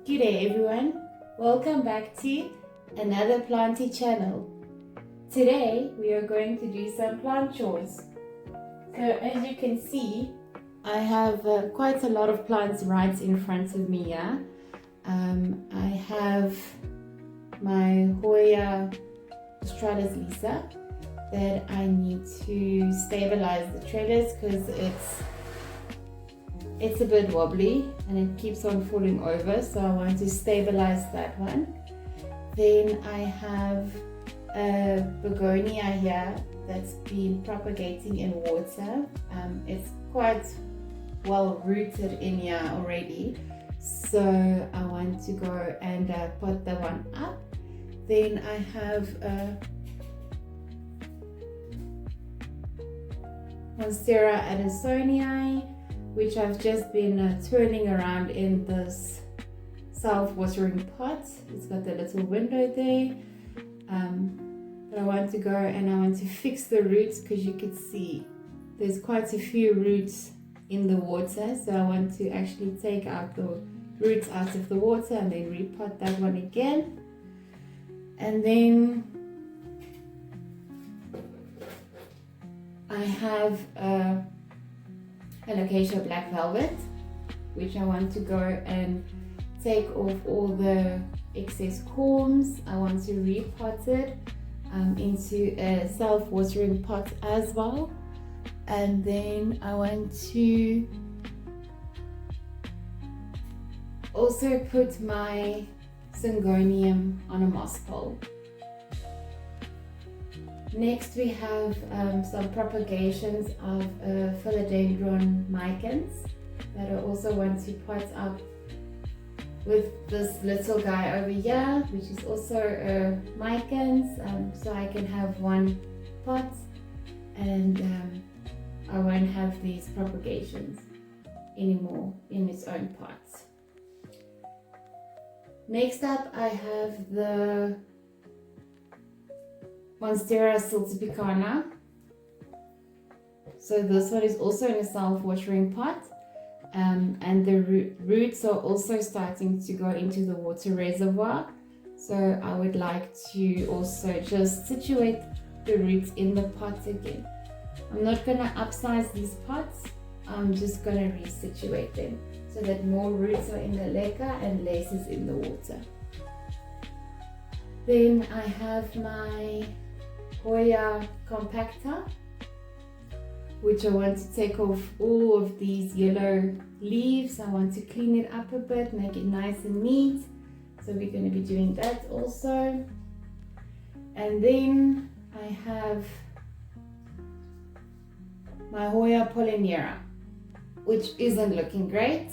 G'day everyone, welcome back to another planty channel. Today we are going to do some plant chores. So as you can see, I have quite a lot of plants right in front of me here. I have my Hoya Leca that I need to stabilize the trellis because it's a bit wobbly and it keeps on falling over, so I want to stabilize that one. Then I have a begonia here that's been propagating in water. It's quite well rooted in here already, so I want to go and pot that one up. Then I have a Monstera Adansonii, which I've just been twirling around in this self-watering pot. It's got the little window there. But I want to go and I want to fix the roots because you can see there's quite a few roots in the water. So I want to actually take out the roots out of the water and then repot that one again. And then I have Alocasia Black velvet, which I want to go and take off all the excess corms. I want to repot it into a self-watering pot as well. And then I want to also put my syngonium on a moss pole. Next we have some propagations of philodendron micans that I also want to pot up with this little guy over here, which is also micans, so I can have one pot and I won't have these propagations anymore in its own pots. Next up I have the Monstera siltepecana. So this one is also in a self-watering pot, and the roots are also starting to go into the water reservoir. So I would like to also just situate the roots in the pot again. I'm not going to upsize these pots, I'm just going to resituate them so that more roots are in the leca and less is in the water. Then I have my Hoya compacta, which I want to take off all of these yellow leaves. I want to clean it up a bit, make it nice and neat. So we're going to be doing that also. And then I have my Hoya polynera, which isn't looking great.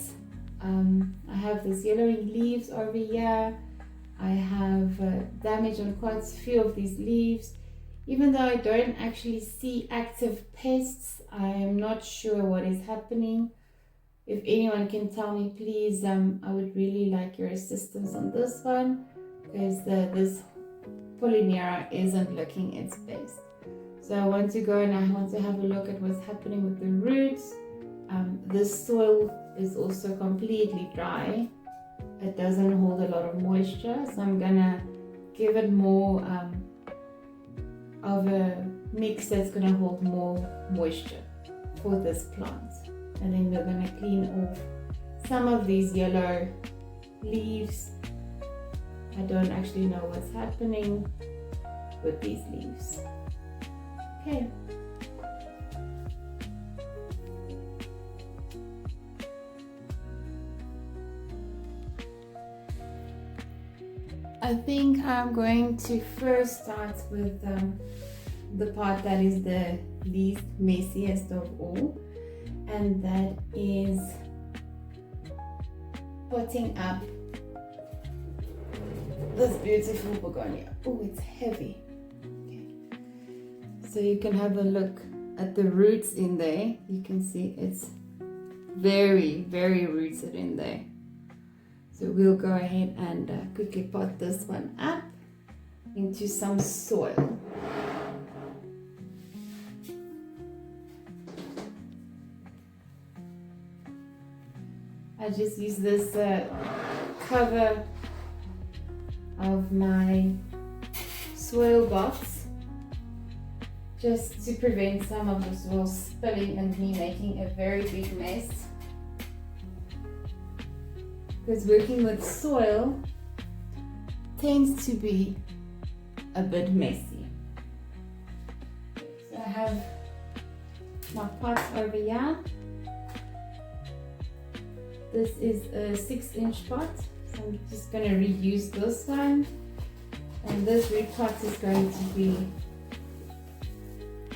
I have these yellowing leaves over here. I have damage on quite a few of these leaves. Even though I don't actually see active pests, I am not sure what is happening. If anyone can tell me, please, I would really like your assistance on this one, because this polynera isn't looking its best. So I want to go and I want to have a look at what's happening with the roots. This soil is also completely dry. It doesn't hold a lot of moisture, so I'm gonna give it more of a mix that's going to hold more moisture for this plant. And then we're going to clean off some of these yellow leaves. I don't actually know what's happening with these leaves. Okay. I think I'm going to first start with the part that is the least messiest of all, and that is potting up this beautiful begonia. Oh, it's heavy. Okay. So you can have a look at the roots in there. You can see it's very, very rooted in there. So we'll go ahead and quickly pot this one up into some soil. I just use this cover of my soil box, just to prevent some of the soil spilling and me making a very big mess. Because working with soil tends to be a bit messy. So I have my pot over here. This is a 6-inch pot, so I'm just going to reuse this one. And this root pot is going to be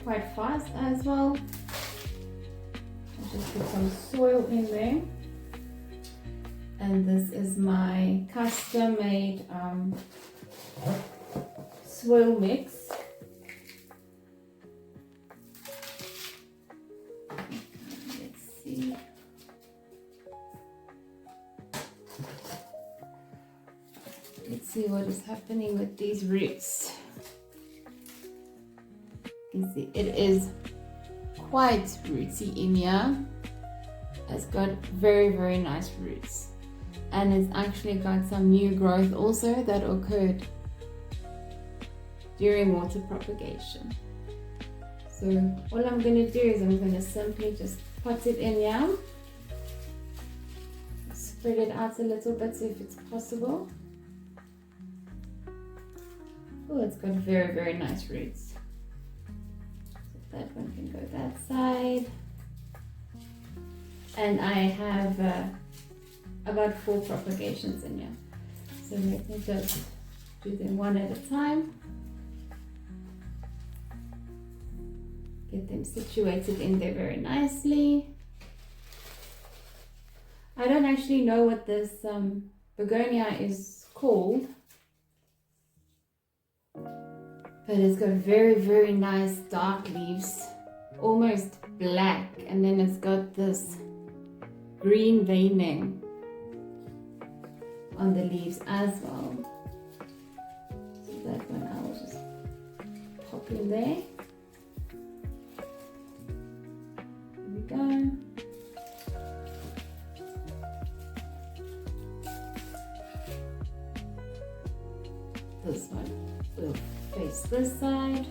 quite fast as well. I'll just put some soil in there. And this is my custom made soil mix. Let's see. Let's see what is happening with these roots. You can see it is quite rootsy in here. It's got very, very nice roots. And it's actually got some new growth also that occurred during water propagation. So all I'm going to do is I'm going to simply just pot it in here. Spread it out a little bit if it's possible. Oh, it's got very, very nice roots. So that one can go that side. And I have about 4 propagations in here. So let me just do them one at a time. Get them situated in there very nicely. I don't actually know what this begonia is called, but it's got very, very nice dark leaves, almost black, and then it's got this green veining on the leaves as well. So that one I will just pop in there. Here we go. This one will face this side.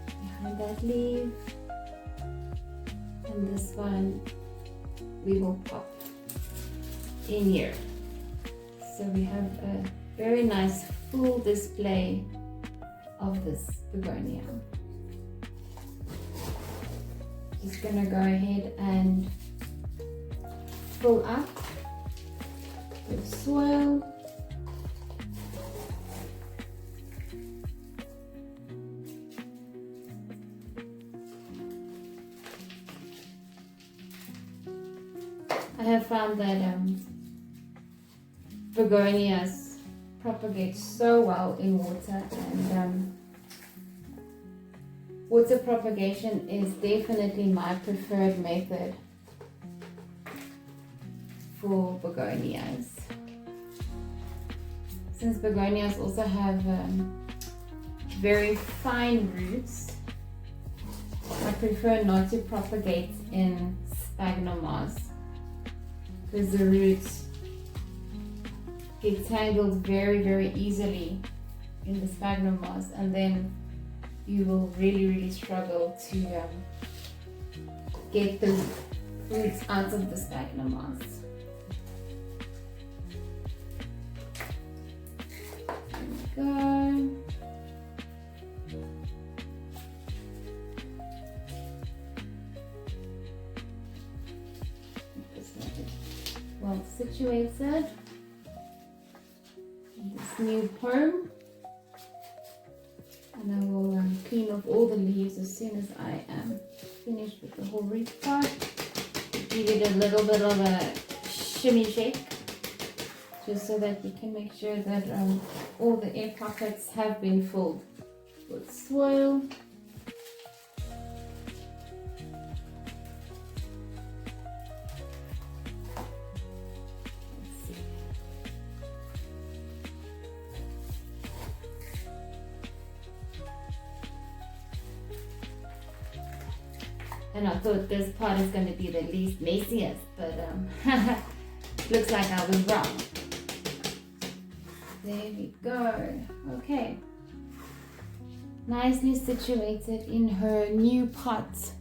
Behind that leaf. And this one we will pop in here. So we have a very nice full display of this begonia. Just gonna go ahead and fill up with soil. I have found that begonias propagate so well in water, and water propagation is definitely my preferred method for begonias. Since begonias also have very fine roots, I prefer not to propagate in sphagnum moss, because the roots get tangled very, very easily in the sphagnum moss, and then you will really, really struggle to get the roots out of the sphagnum moss. There we go. Well situated in this new perm, and I will clean off all the leaves as soon as I am finished with the whole root part. Give it a little bit of a shimmy shake, just so that you can make sure that all the air pockets have been filled with soil. And I thought this part is going to be the least messiest, but looks like I was wrong. There we go. Okay. Nicely situated in her new pot.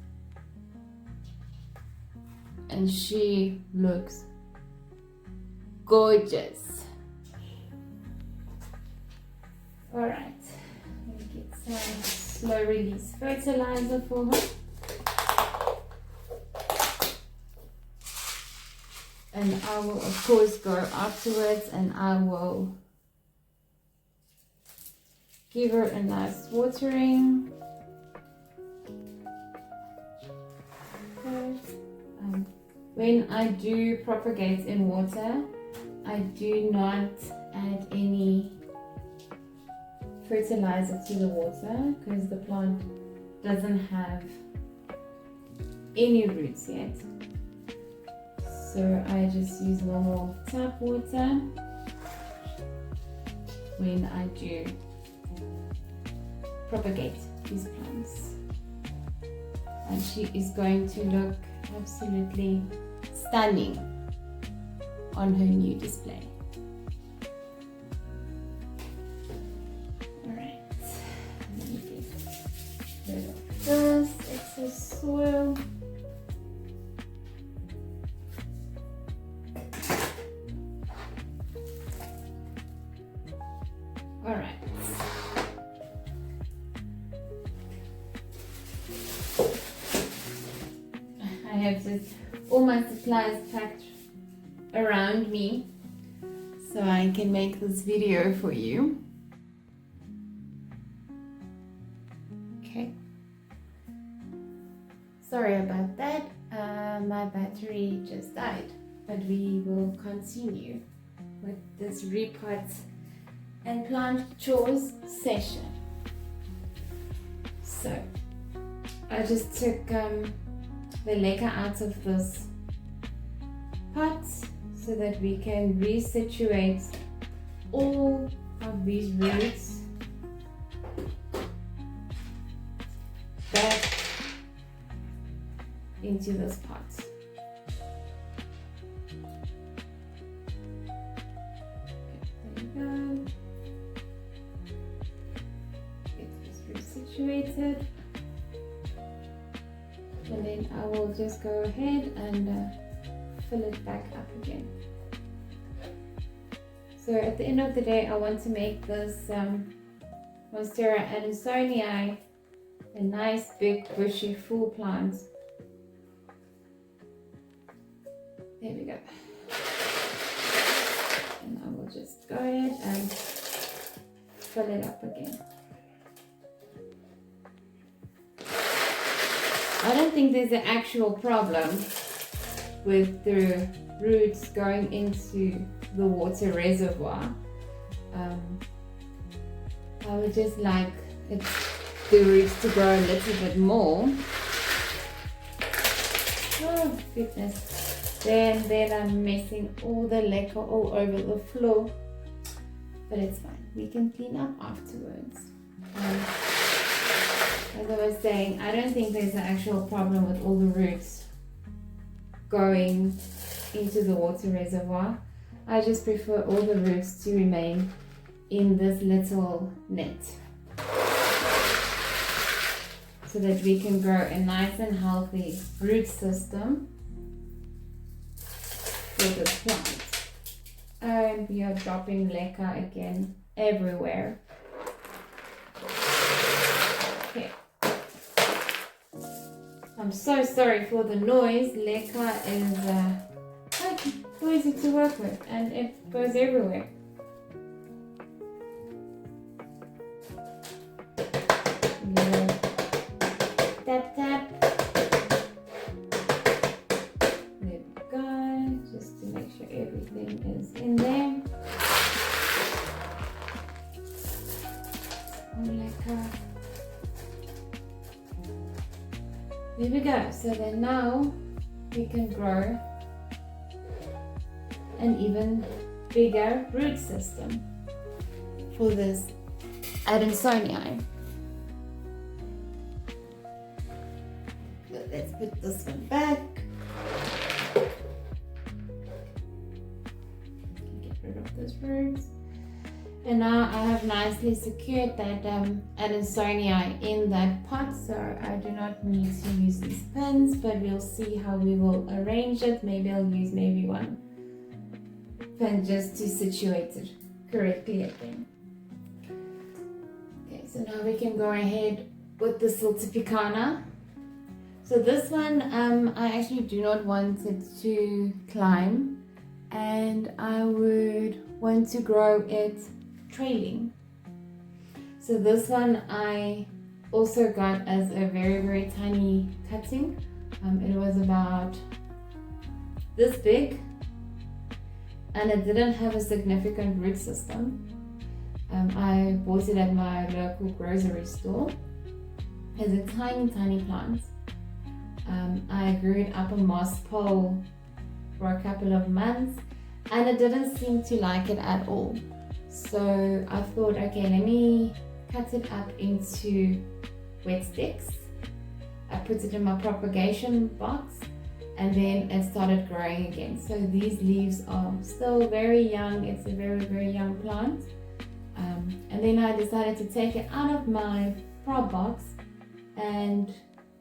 And she looks gorgeous. Alright, let me get some slow release fertilizer for her. And I will of course go afterwards and I will give her a nice watering. Okay. When I do propagate in water, I do not add any fertilizer to the water because the plant doesn't have any roots yet. So I just use normal tap water when I do propagate these plants. And she is going to look absolutely stunning on her new display. Alright, let me get rid of this excess soil. Alright. I have just all my supplies packed around me so I can make this video for you. Okay. Sorry about that. My battery just died, but we will continue with this repot and plant chores session. So I just took the leca out of this pot so that we can resituate all of these roots back into this pot. There we go. Get this resituated. And then I will just go ahead and fill it back up again. So at the end of the day, I want to make this Monstera Adansonii a nice big bushy full plant. There we go. And I will just go ahead and fill it up again. I don't think there's an actual problem with the roots going into the water reservoir. I would just like the roots to grow a little bit more. Oh goodness. Then I'm messing all the leca all over the floor. But it's fine. We can clean up afterwards. As I was saying, I don't think there's an actual problem with all the roots going into the water reservoir. I just prefer all the roots to remain in this little net so that we can grow a nice and healthy root system for this plant. And we are dropping leca again everywhere. Okay. I'm so sorry for the noise. Leca is quite noisy to work with and it goes everywhere. Tap tap. There we go. Just to make sure everything is in there. Leca. There we go. So then now we can grow an even bigger root system for this Adansonii. let's put this one back. Get rid of those roots. And now I have nicely secured that Alocasia in that pot, so I do not need to use these pins, but we'll see how we will arrange it. Maybe I'll use one pin just to situate it correctly again. Okay, so now we can go ahead with the Siltepecana. So this one, I actually do not want it to climb, and I would want to grow it trailing. So this one I also got as a very tiny cutting. It was about this big, and it didn't have a significant root system. I bought it at my local grocery store as a tiny plant. I grew it up a moss pole for a couple of months, and it didn't seem to like it at all. So I thought, okay, let me cut it up into wet sticks. I put it in my propagation box, and then it started growing again. So these leaves are still very young. It's a very young plant. And then I decided to take it out of my prop box and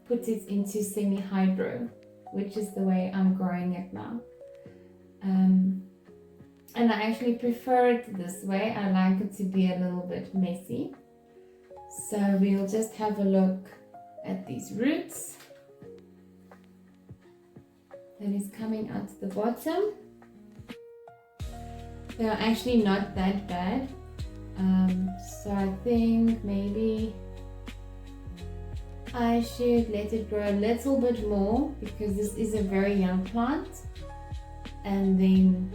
put it into semi-hydro, which is the way I'm growing it now. And I actually prefer it this way. I like it to be a little bit messy. So we'll just have a look at these roots that is coming out the bottom. They're actually not that bad. So I think maybe I should let it grow a little bit more, because this is a very young plant. And then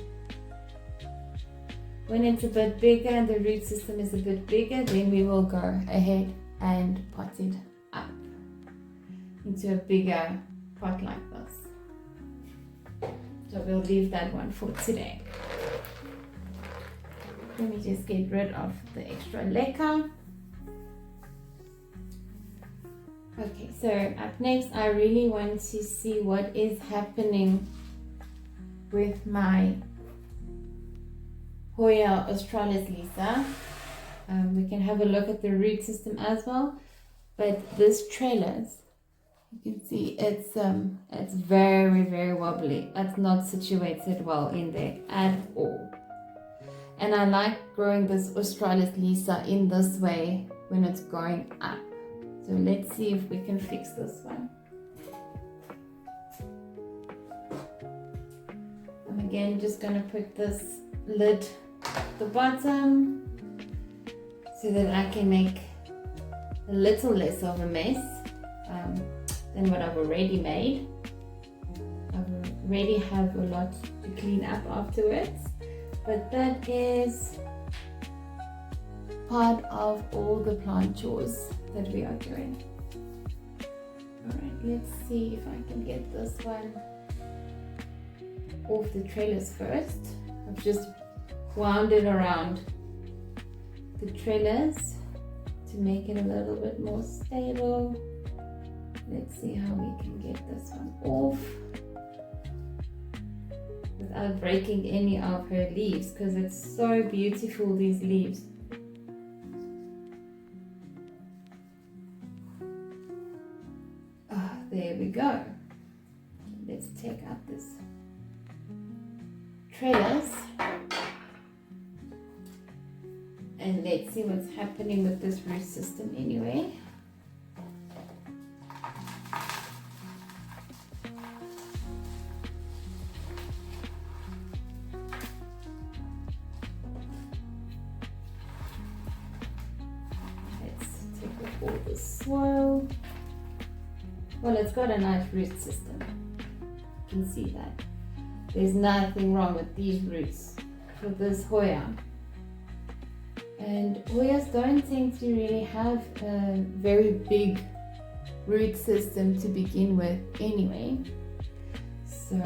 when it's a bit bigger and the root system is a bit bigger, then we will go ahead and pot it up into a bigger pot like this. So we'll leave that one for today. Let me just get rid of the extra leca. Okay, so up next I really want to see what is happening with my Hoya Australis Leca. We can have a look at the root system as well, but this trellis, you can see it's very wobbly. It's not situated well in there at all. And I like growing this Australis Leca in this way when it's going up. So let's see if we can fix this one. I'm again just going to put this lid at the bottom so that I can make a little less of a mess than what I've already made. I already have a lot to clean up afterwards, but that is part of all the plant chores that we are doing. Alright, let's see if I can get this one off the trellis first. I've just wound it around the trellis to make it a little bit more stable. Let's see how we can get this one off without breaking any of her leaves, because it's so beautiful, these leaves. There we go. Let's take out this trellis and let's see what's happening with this root system anyway. Let's take off all the soil. Well, it's got a nice root system. You can see that. There's nothing wrong with these roots for this Hoya. And Hoyas don't tend to really have a very big root system to begin with anyway. So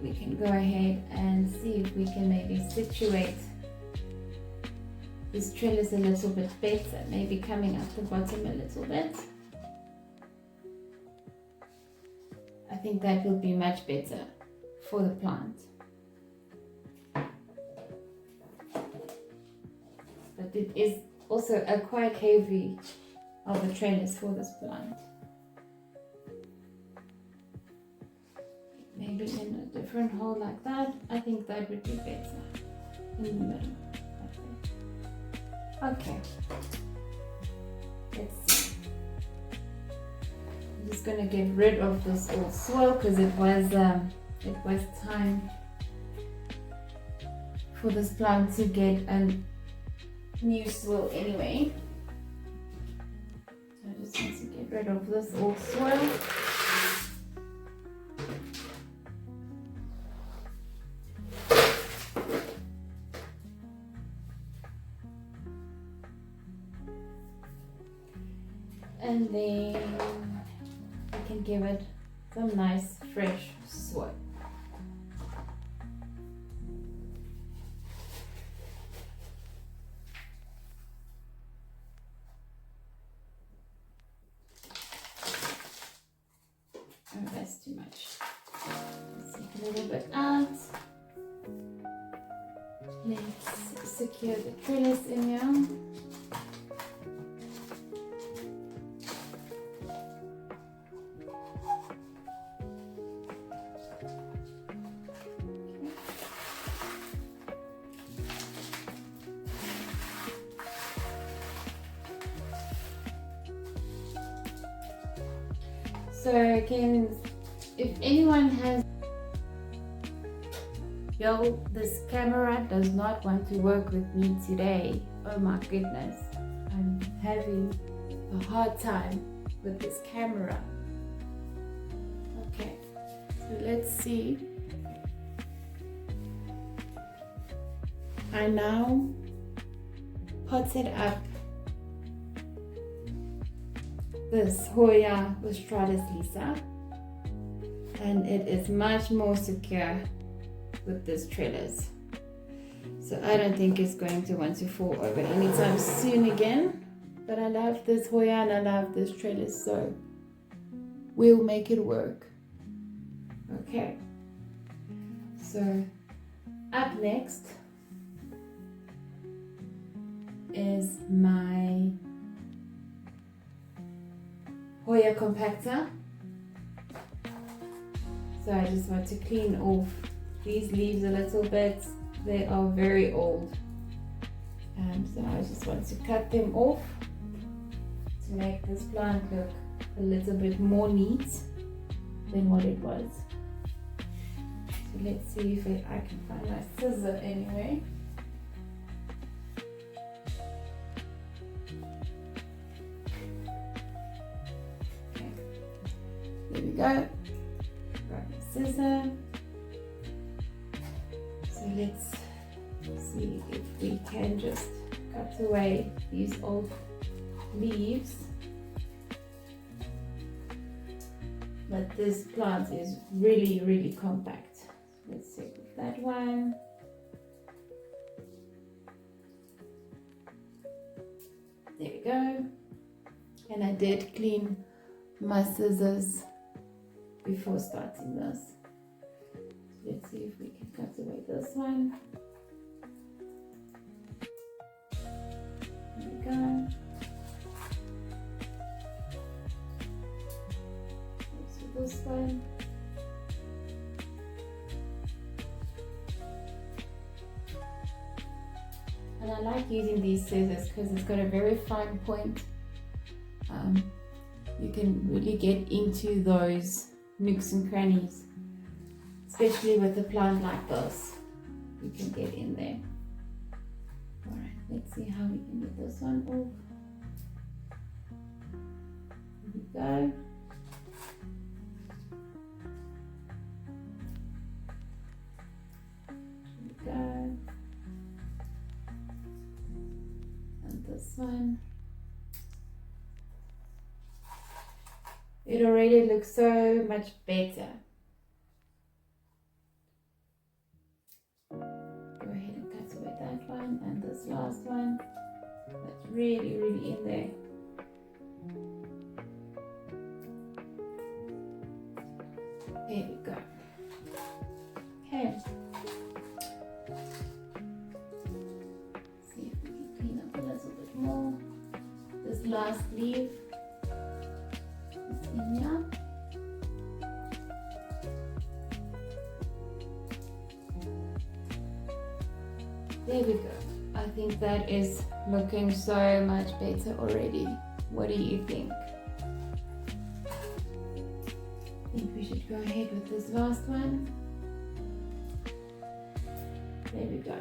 we can go ahead and see if we can maybe situate this trellis a little bit better, maybe coming up the bottom a little bit. I think that will be much better for the plant. But it is also a quite heavy of a trellis for this plant. Maybe in a different hole like that. I think that would be better. In the middle. Okay. Let's see. I'm just gonna get rid of this old soil because it was time for this plant to get a new soil anyway. So I just want to get rid of this old soil. And then we can give it some nice fresh soil. Oh, that's too much. Let's take a little bit out. Let's secure the trellis in here. So again, if anyone has, yo, this camera does not want to work with me today. Oh my goodness, I'm having a hard time with this camera. Okay, so let's see. I now potted up this Hoya Leca, and it is much more secure with this trellis. So I don't think it's going to want to fall over anytime soon again. But I love this Hoya and I love this trellis, so we'll make it work. Okay. So up next is my Hoya compactor. So I just want to clean off these leaves a little bit. They are very old, so I just want to cut them off to make this plant look a little bit more neat than what it was. So let's see if I can find my scissor anyway. There we go. Grab my scissor. So let's see if we can just cut away these old leaves. But this plant is really, really compact. Let's take that one. There we go. And I did clean my scissors before starting this. Let's see if we can cut away this one. There we go. Also this one. And I like using these scissors because it's got a very fine point. You can really get into those nooks and crannies, especially with a plant like this. You can get in there. Alright, let's see how we can get this one off. Here we go. Here we go. And this one. It already looks so much better. Go ahead and cut away that one and this last one. really, really in there. There we go. Okay. See if we can clean up a little bit more. This last leaf is in here. There we go. I think that is looking so much better already. What do you think? I think we should go ahead with this last one. There we go.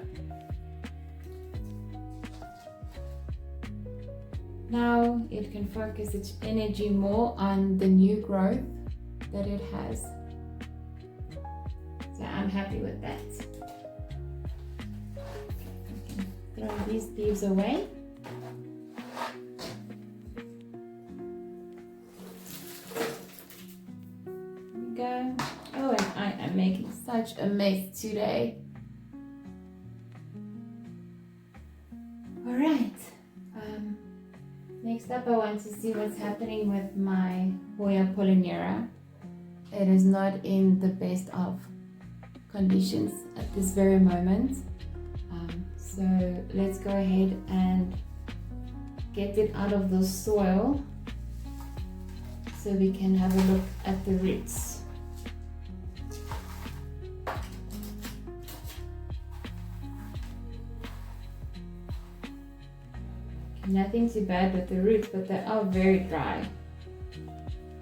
Now it can focus its energy more on the new growth that it has. So I'm happy with that. Throw these leaves away. There we go. Oh, and I am making such a mess today. All right. Next up, I want to see what's happening with my Hoya polynera. It is not in the best of conditions at this very moment. So let's go ahead and get it out of the soil so we can have a look at the roots. Nothing too bad with the roots, but they are very dry.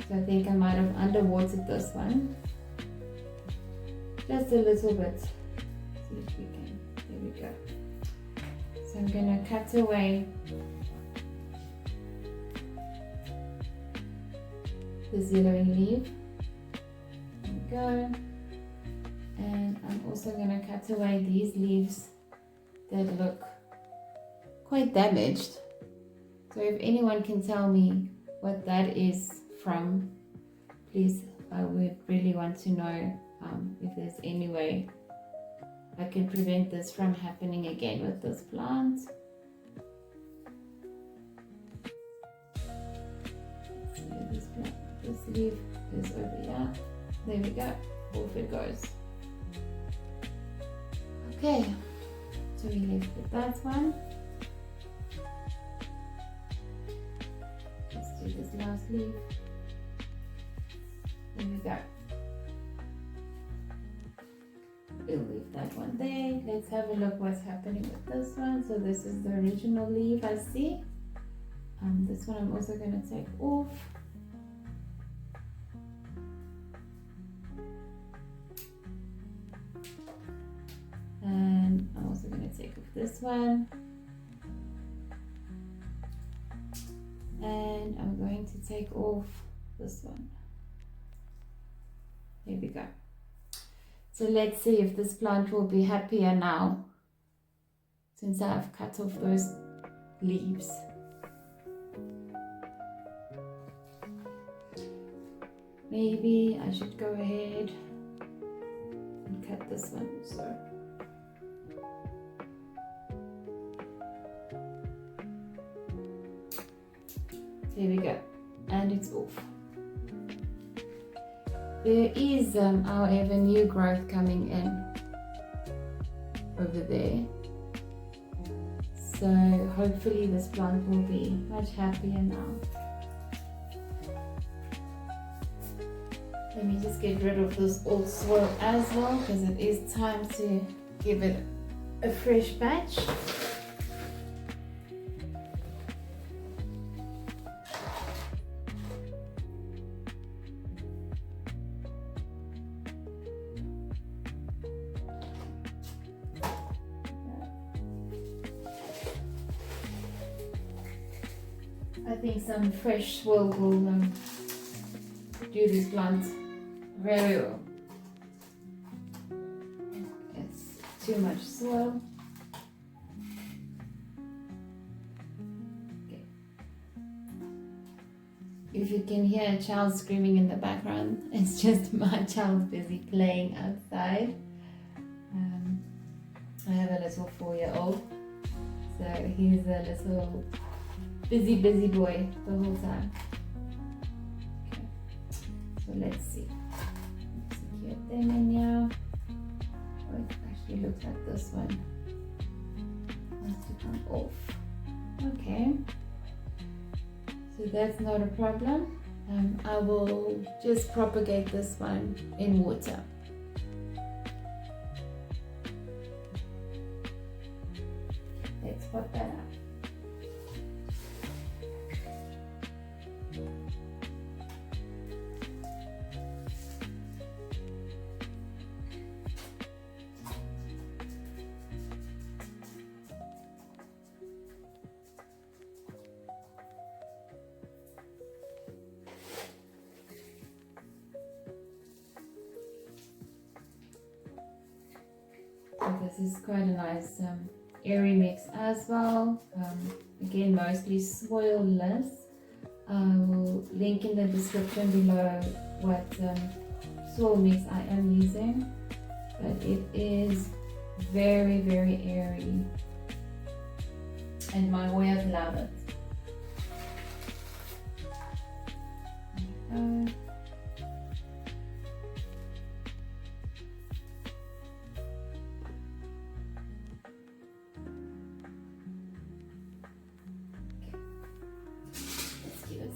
So I think I might have underwatered this one. Just a little bit. See if we can. There we go. So I'm going to cut away this yellowing leaf. There we go. And I'm also going to cut away these leaves that look quite damaged. So if anyone can tell me what that is from, please, I would really want to know if there's any way I can prevent this from happening again with this plant. Let's see, this leaf is over here. There we go. Off it goes. Okay, so we left with that one. Let's do this last leaf. There we go. We'll leave that one there. Let's have a look what's happening with this one. So this is the original leaf I see. This one I'm also going to take off. And I'm also going to take off this one. And I'm going to take off this one. Here we go. So let's see if this plant will be happier now, since I've cut off those leaves. Maybe I should go ahead and cut this one also. Here we go, and it's off. There is, however, new growth coming in over there. So hopefully this plant will be much happier now. Let me just get rid of this old soil as well, because it is time to give it a fresh batch. I think some fresh soil will do this plant very well. It's too much soil. Okay. If you can hear a child screaming in the background, it's just my child busy playing outside. I have a little 4-year-old, so he's a little busy boy the whole time. Okay, so let's see. Secure them in here. Oh, it actually looks like this one has to come off. Okay, so that's not a problem. I will just propagate this one in water. Let's put that up. This is quite a nice airy mix as well. Again, mostly soilless. I will link in the description below what soil mix I am using, but it is very airy and my hoyas love it.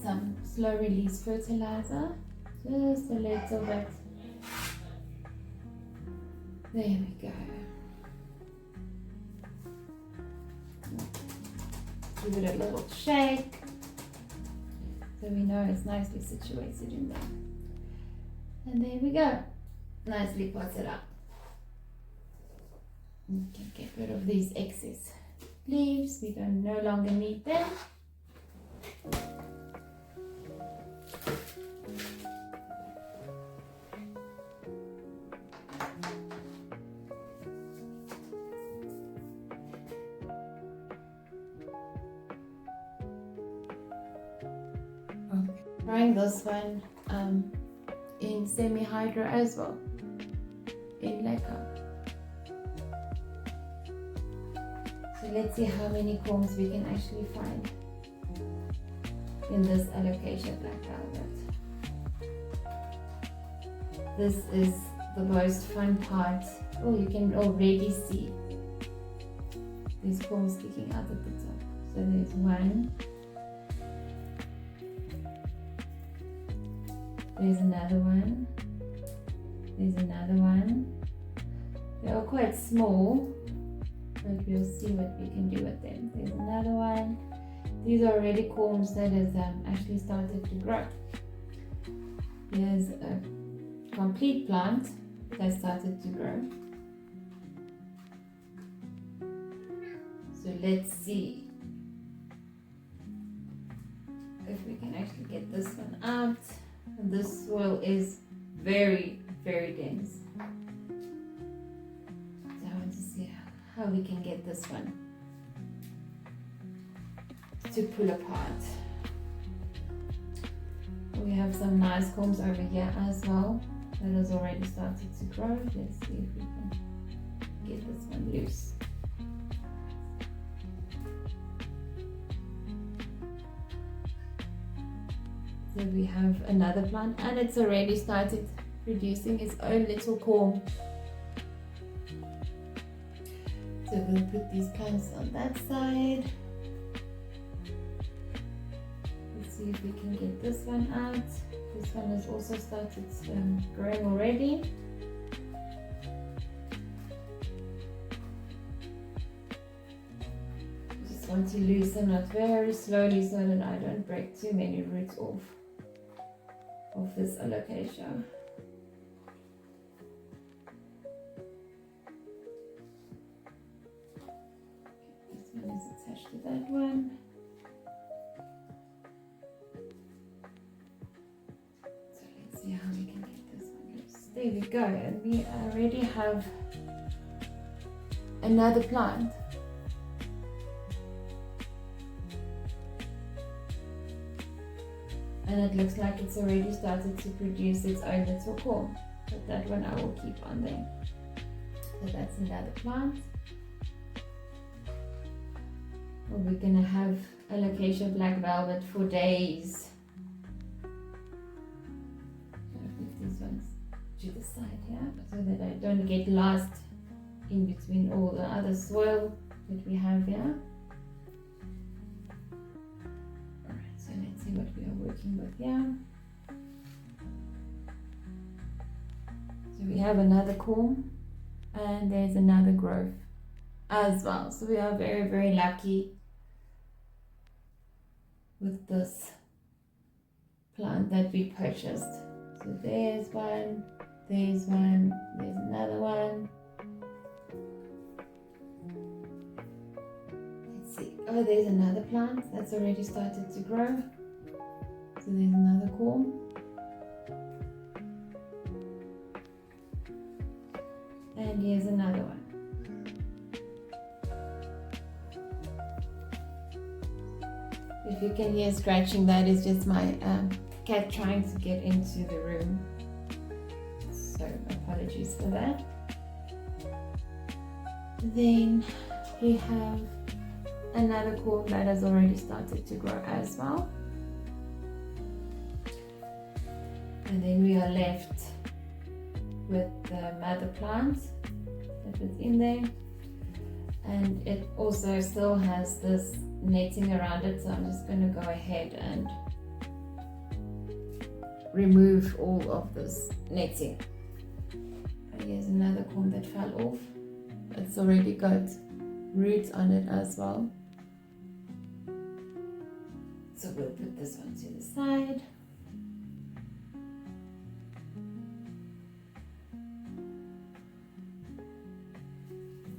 Some slow release fertilizer, just a little bit. There we go. Give it a little shake so we know it's nicely situated in there. And there we go, nicely potted up. We can get rid of these excess leaves, we don't no longer need them. Trying this one in semi-hydro as well, in Leca. So let's see how many corms we can actually find in this Alocasia Black velvet. This is the most fun part. Oh, you can already see these corms sticking out at the top. So there's one. There's another one. There's another one. They are quite small, but we'll see what we can do with them. There's another one. These are already corms that has actually started to grow. Here's a complete plant that started to grow. So let's see if we can actually get this one out. And this soil is very dense. So I want to see how we can get this one to pull apart. We have some nice corms over here as well that has already started to grow. Let's see if we can get this one loose. So we have another plant and it's already started producing its own little corm. So we'll put these plants on that side. Let's see if we can get this one out. This one has also started growing already. Just want to loosen it very slowly so that I don't break too many roots off of this alocasia. This one is attached to that one. So let's see how we can get this one loose. There we go, and we already have another plant. And it looks like it's already started to produce its own little corm. But that one I will keep on there. So that's another plant. Or we're gonna have Alocasia Black velvet for days. I'll put these ones to the side here so that I don't get lost in between all the other soil that we have here. Alright, so let's see what we are working with here. So we have another corm and there's another growth as well. So we are very, very lucky with this plant that we purchased. So there's one, there's another one. Let's see. Oh, there's another plant that's already started to grow. So there's another corm. And here's another one. If you can hear scratching, that is just my cat trying to get into the room. So apologies for that. Then we have another corm that has already started to grow as well. And then we are left with the mother plant that was in there. And it also still has this netting around it, so I'm just going to go ahead and remove all of this netting. And here's another corm that fell off. It's already got roots on it as well. So we'll put this one to the side.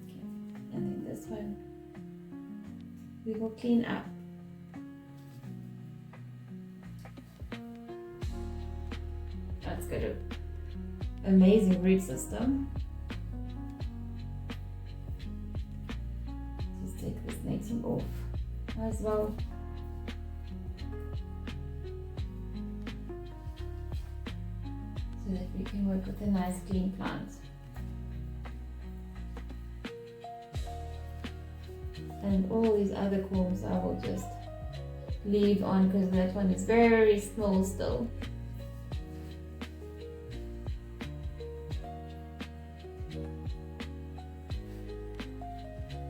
Okay. And then this one we will clean up. That's got an amazing root system. Just take this netting off as well. So that we can work with a nice clean plant. And all these other corms I will just leave on because that one is very small still.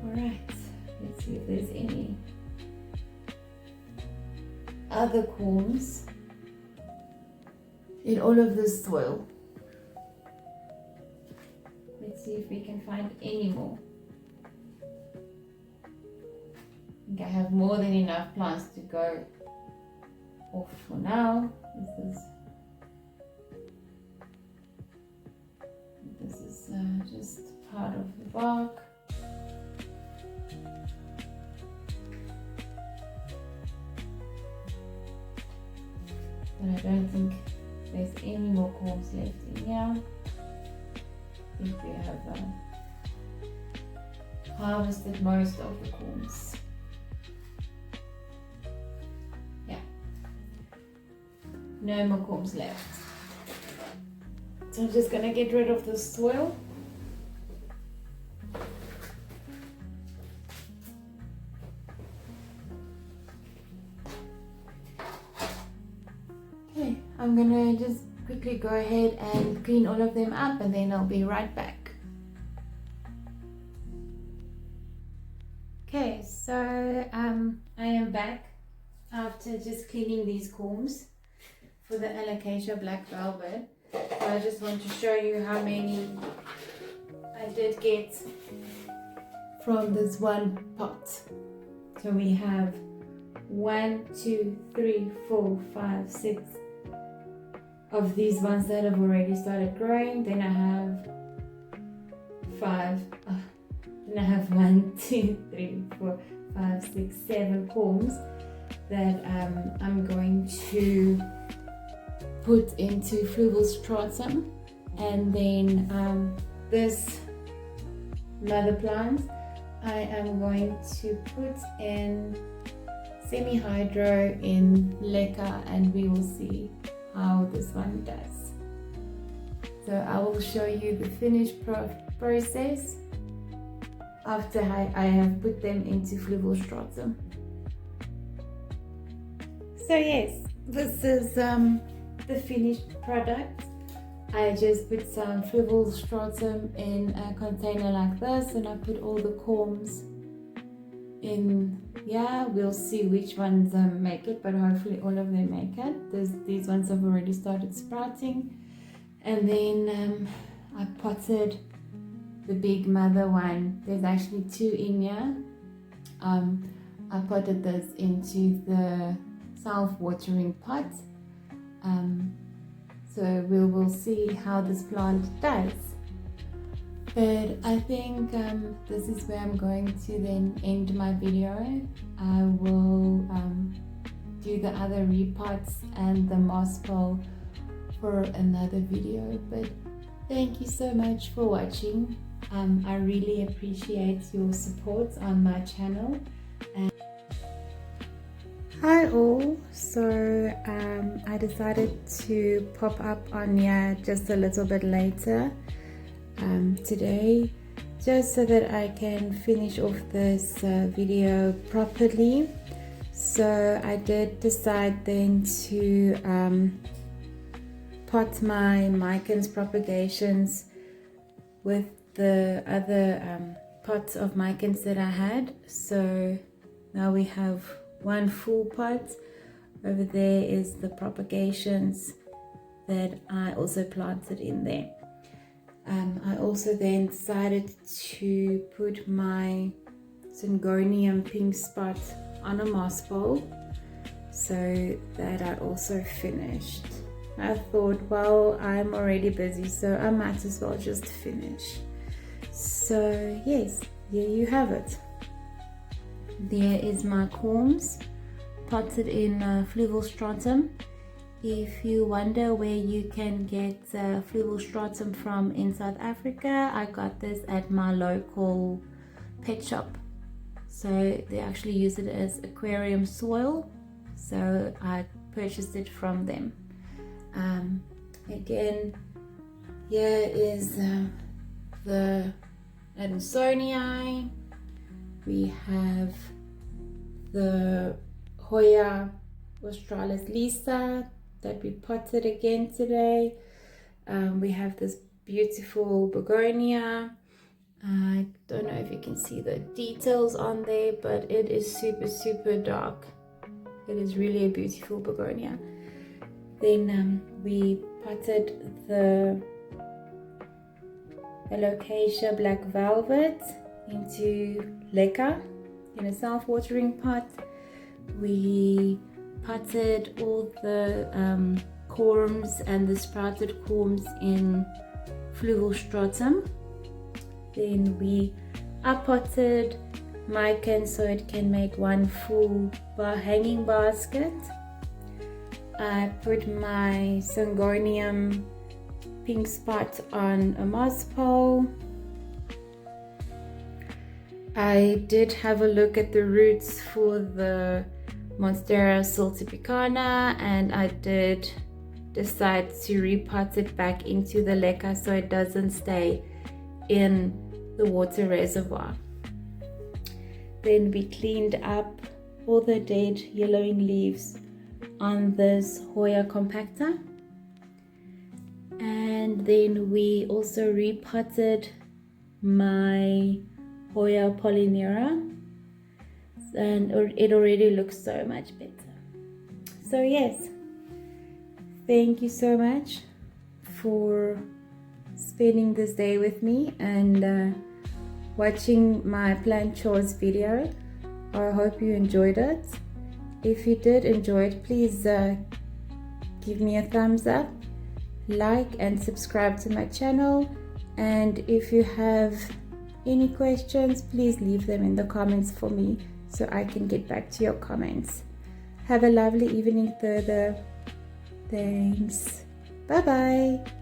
Alright, let's see if there's any other corms in all of this soil. Let's see if we can find any more. I think I have more than enough plants to go off for now. This is just part of the bark. But I don't think there's any more corms left in here. I think we have harvested most of the corms. Yeah, no more corms left. So I'm just going to get rid of the soil. Okay, I'm going to just quickly go ahead and clean all of them up and then I'll be right back. Okay, so I am back after just cleaning these corms for the Alocasia Black Velvet. So I just want to show you how many I did get from this one pot. So we have 1, 2, 3, 4, 5, 6 of these ones that have already started growing. Then I have 5. Then I have 1, 2, 3, 4, 5, 6, 7 corms that I'm going to put into fluvelstratum, and then this mother plant I am going to put in Semi-hydro in Leca, and we will see how this one does. So I will show you the finished process after I have put them into fluval stratum. So yes, this is the finished product. I just put some fluval stratum in a container like this, and I put all the corms in. Yeah, we'll see which ones make it, but hopefully all of them make it. These ones have already started sprouting. And then I potted the big mother one. There's actually two in here. I potted this into the self-watering pot. So we will see how this plant does. But I think this is where I'm going to then end my video. I will do the other repots and the moss pole for another video. But thank you so much for watching. I really appreciate your support on my channel. Hi all, so I decided to pop up on here just a little bit later today, just so that I can finish off this video properly. So I did decide then to pot my Mycon's propagations with the other pots of Mycons that I had. So now we have one full pot. Over there is the propagations that I also planted in there. I also then decided to put my Syngonium pink spot on a moss bowl, so that I also finished. I thought, well, I'm already busy, so I might as well just finish. So yes, here you have it. There is my corms potted in fluval stratum. If you wonder where you can get fluval stratum from in South Africa, I got this at my local pet shop. So they actually use it as aquarium soil, so I purchased it from them. Again, here is the Alocasia. We have the Hoya Leca that we potted again today. We have this beautiful begonia. I don't know if you can see the details on there, but it is super dark. It is really a beautiful begonia. Then we potted the Alocasia Black Velvet into Leca in a self-watering pot. We potted all the corms and the sprouted corms in fluval stratum. Then we uppotted Mycon so it can make one full hanging basket. I put my Syngonium pink spot on a moss pole. I did have a look at the roots for the Monstera Siltipicana, and I did decide to repot it back into the leca so it doesn't stay in the water reservoir. Then we cleaned up all the dead yellowing leaves on this Hoya compactor, and then we also repotted my Hoya polynera, and it already looks so much better. So yes, thank you so much for spending this day with me and watching my Plant Chores video. I hope you enjoyed it. If you did enjoy it, please give me a thumbs up, like and subscribe to my channel. And if you have any questions, please leave them in the comments for me so I can get back to your comments. Have a lovely evening further. Thanks. Bye bye.